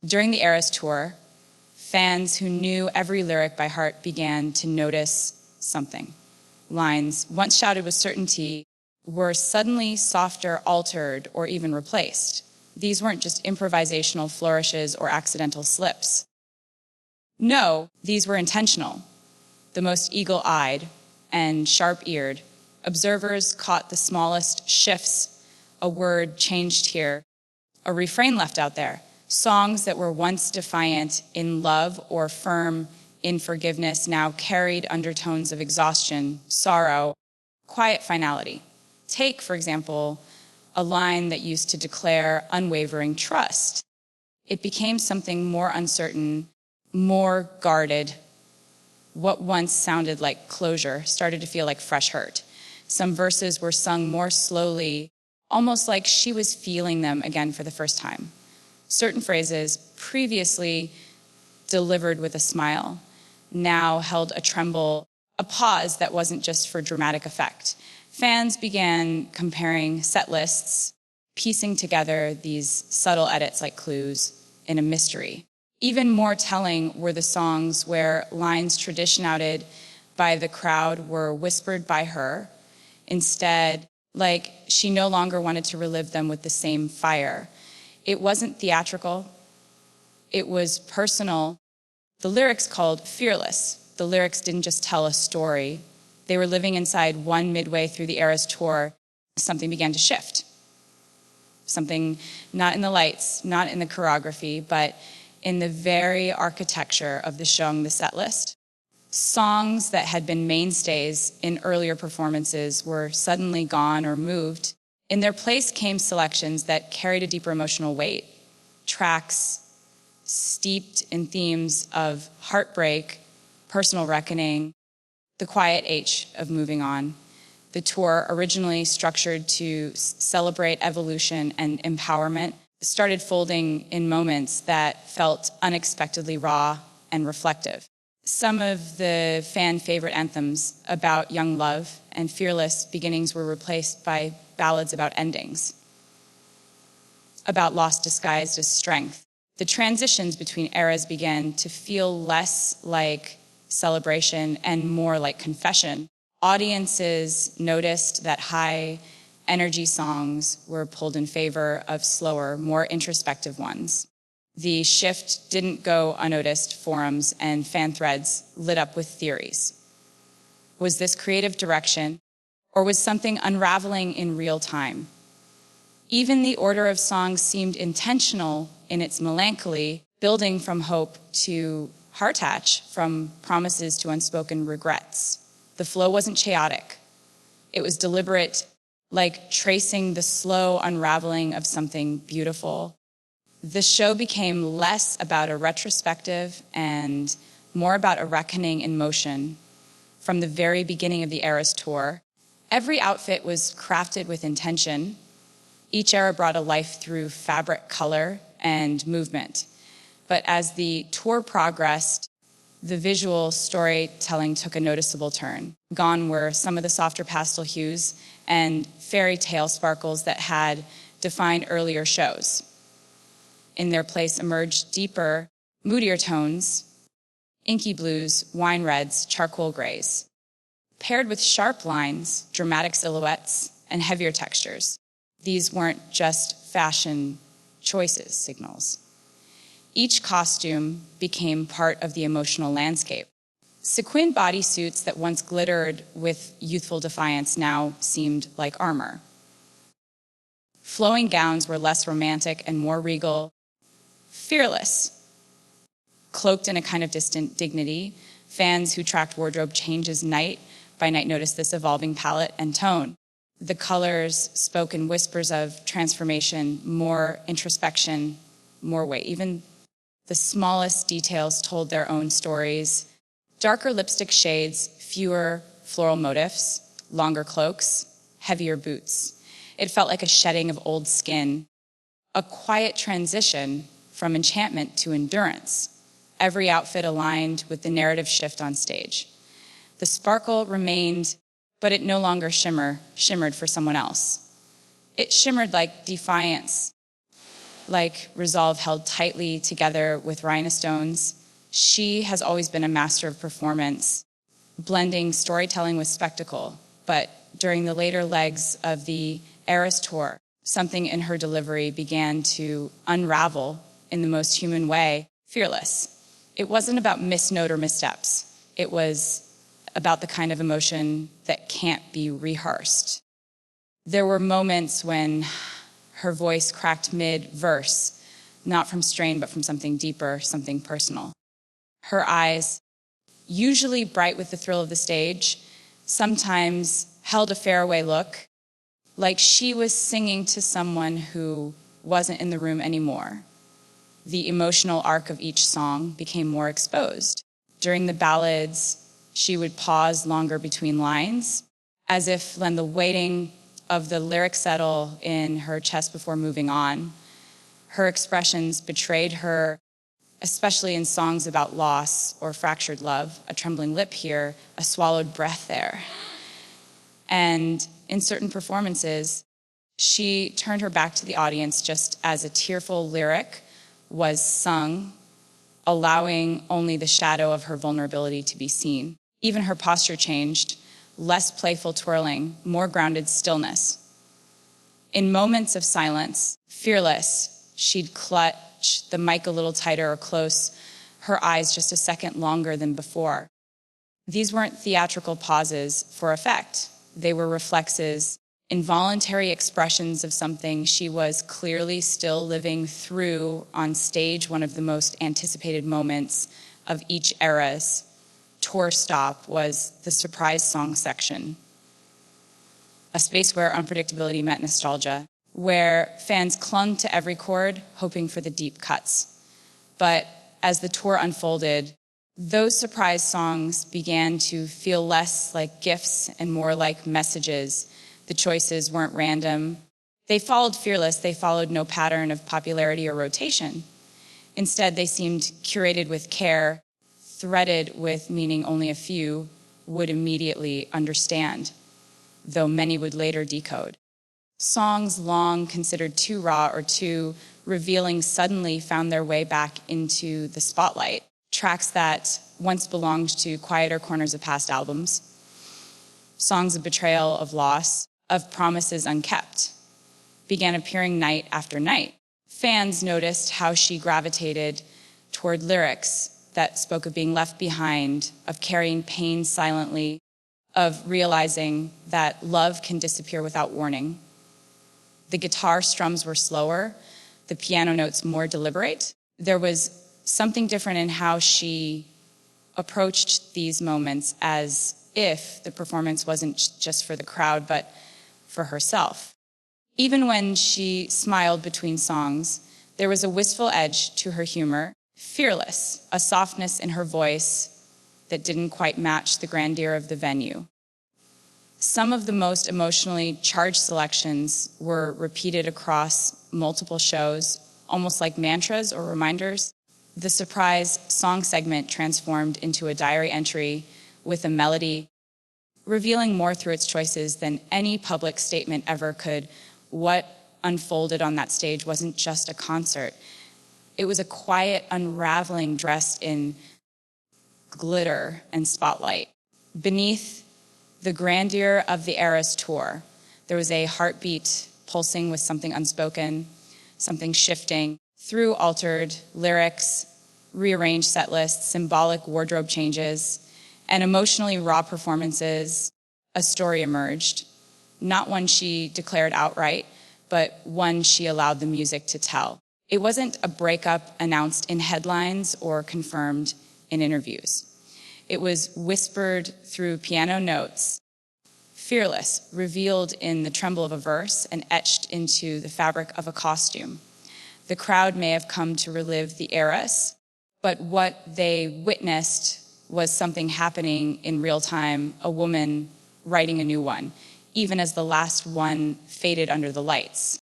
During the Eras tour, fans who knew every lyric by heart began to notice something. Lines, once shouted with certainty, were suddenly softer, altered, or even replaced. These weren't just improvisational flourishes or accidental slips. No, these were intentional. The most eagle-eyed and sharp-eared observers caught the smallest shifts, a word changed here, a refrain left out there. Songs that were once defiant in love or firm in forgiveness now carried undertones of exhaustion, sorrow, quiet finality. Take, for example, a line that used to declare unwavering trust. It became something more uncertain, more guarded. What once sounded like closure started to feel like fresh hurt. Some verses were sung more slowly, almost like she was feeling them again for the first time. Certain phrases, previously delivered with a smile, now held a tremble, a pause that wasn't just for dramatic effect. Fans began comparing set lists, piecing together these subtle edits like clues in a mystery. Even more telling were the songs where lines traditionally by the crowd were whispered by her, instead, like she no longer wanted to relive them with the same fire. It wasn't theatrical, it was personal. The lyrics called Fearless. The lyrics didn't just tell a story. They were living inside one midway through the Eras tour. Something began to shift. Something not in the lights, not in the choreography, but in the very architecture of the show and the set list. Songs that had been mainstays in earlier performances were suddenly gone or moved. In their place came selections that carried a deeper emotional weight. Tracks steeped in themes of heartbreak, personal reckoning, the quiet H of moving on. The tour, originally structured to celebrate evolution and empowerment, started folding in moments that felt unexpectedly raw and reflective. Some of the fan favorite anthems about young love and fearless beginnings were replaced by ballads about endings, about loss disguised as strength. The transitions between eras began to feel less like celebration and more like confession. Audiences noticed that high energy songs were pulled in favor of slower, more introspective ones. The shift didn't go unnoticed. Forums and fan threads lit up with theories. Was this creative direction, or was something unraveling in real time? Even the order of songs seemed intentional in its melancholy, building from hope to heartache, from promises to unspoken regrets. The flow wasn't chaotic. It was deliberate, like tracing the slow unraveling of something beautiful. The show became less about a retrospective and more about a reckoning in motion. From the very beginning of the Eras tour, every outfit was crafted with intention. Each era brought a life through fabric, color, and movement. But as the tour progressed, the visual storytelling took a noticeable turn. Gone were some of the softer pastel hues and fairy tale sparkles that had defined earlier shows. In their place emerged deeper, moodier tones, inky blues, wine reds, charcoal grays, paired with sharp lines, dramatic silhouettes, and heavier textures. These weren't just fashion choices signals. Each costume became part of the emotional landscape. Sequin bodysuits that once glittered with youthful defiance now seemed like armor. Flowing gowns were less romantic and more regal, fearless. Cloaked in a kind of distant dignity, fans who tracked wardrobe changes night by night noticed this evolving palette and tone. The colors spoke in whispers of transformation, more introspection, more weight. Even the smallest details told their own stories. Darker lipstick shades, fewer floral motifs, longer cloaks, heavier boots. It felt like a shedding of old skin, a quiet transition from enchantment to endurance. Every outfit aligned with the narrative shift on stage. The sparkle remained, but it no longer shimmered for someone else. It shimmered like defiance, like resolve held tightly together with rhinestones, she has always been a master of performance, blending storytelling with spectacle. But during the later legs of the erastour, something in her delivery began to unravel in the most human way, fearless. It wasn't about misnote or missteps. It was about the kind of emotion that can't be rehearsed. There were moments when her voice cracked mid-verse, not from strain, but from something deeper, something personal. Her eyes, usually bright with the thrill of the stage, sometimes held a faraway look, like she was singing to someone who wasn't in the room anymore. The emotional arc of each song became more exposed. During the ballads, she would pause longer between lines, as if let the weighting of the lyric settle in her chest before moving on. Her expressions betrayed her, especially in songs about loss or fractured love, a trembling lip here, a swallowed breath there. And in certain performances, she turned her back to the audience just as a tearful lyric was sung, allowing only the shadow of her vulnerability to be seen. Even her posture changed, less playful twirling, more grounded stillness. In moments of silence, fearless, she'd clutch the mic a little tighter or close, her eyes just a second longer than before. These weren't theatrical pauses for effect. They were reflexes, involuntary expressions of something she was clearly still living through on stage, one of the most anticipated moments of each era's tour stop was the surprise song section, a space where unpredictability met nostalgia, where fans clung to every chord, hoping for the deep cuts. But as the tour unfolded, those surprise songs began to feel less like gifts and more like messages. The choices weren't random. They followed fearless. They followed no pattern of popularity or rotation. Instead, they seemed curated with care, threaded with meaning only a few would immediately understand, though many would later decode. Songs long considered too raw or too revealing suddenly found their way back into the spotlight. Tracks that once belonged to quieter corners of past albums, songs of betrayal, of loss, of promises unkept, began appearing night after night. Fans noticed how she gravitated toward lyrics that spoke of being left behind, of carrying pain silently, of realizing that love can disappear without warning. The guitar strums were slower, the piano notes more deliberate. There was something different in how she approached these moments, as if the performance wasn't just for the crowd, but for herself. Even when she smiled between songs, there was a wistful edge to her humor, fearless, a softness in her voice that didn't quite match the grandeur of the venue. Some of the most emotionally charged selections were repeated across multiple shows, almost like mantras or reminders. The surprise song segment transformed into a diary entry with a melody, revealing more through its choices than any public statement ever could. What unfolded on that stage wasn't just a concert. It was a quiet unraveling dressed in glitter and spotlight. Beneath the grandeur of the Eras tour, there was a heartbeat pulsing with something unspoken, something shifting. Through altered lyrics, rearranged set lists, symbolic wardrobe changes, and emotionally raw performances, a story emerged. Not one she declared outright, but one she allowed the music to tell. It wasn't a breakup announced in headlines or confirmed in interviews. It was whispered through piano notes, fearless, revealed in the tremble of a verse, and etched into the fabric of a costume. The crowd may have come to relive the eras, but what they witnessed was something happening in real time, a woman writing a new one, even as the last one faded under the lights.